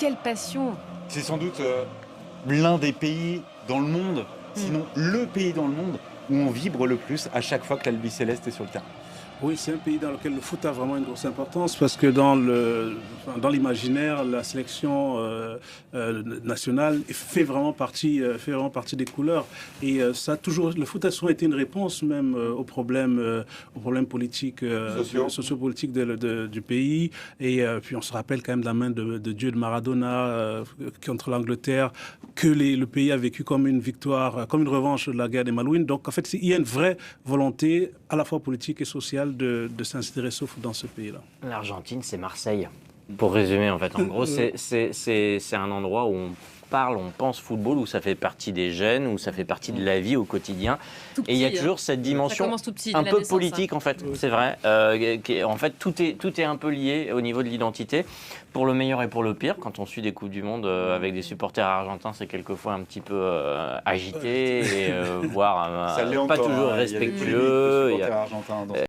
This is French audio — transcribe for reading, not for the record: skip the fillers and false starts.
quelle passion! C'est sans doute l'un des pays dans le monde, sinon le pays dans le monde, où on vibre le plus à chaque fois que l'Albi Céleste est sur le terrain. Oui, c'est un pays dans lequel le foot a vraiment une grosse importance parce que dans l'imaginaire, la sélection nationale fait vraiment partie des couleurs. Et ça a toujours, le foot a souvent été une réponse même aux problèmes politiques, sociopolitiques du pays. Et puis on se rappelle quand même de la main de Dieu de Maradona contre l'Angleterre, que le pays a vécu comme une victoire, comme une revanche de la guerre des Malouines. Donc en fait, il y a une vraie volonté à la fois politique et sociale de s'intéresser au foot dans ce pays-là. L'Argentine, c'est Marseille. Pour résumer, en fait, en gros, c'est un endroit où on parle, on pense football, où ça fait partie des gènes, où ça fait partie de la vie au quotidien. Tout petit, et il y a toujours cette dimension petit, un peu naissance, politique, en fait, c'est vrai. En fait, tout est un peu lié au niveau de l'identité, pour le meilleur et pour le pire. Quand on suit des Coupes du Monde avec des supporters argentins, c'est quelquefois un petit peu agité, et voire pas toujours respectueux.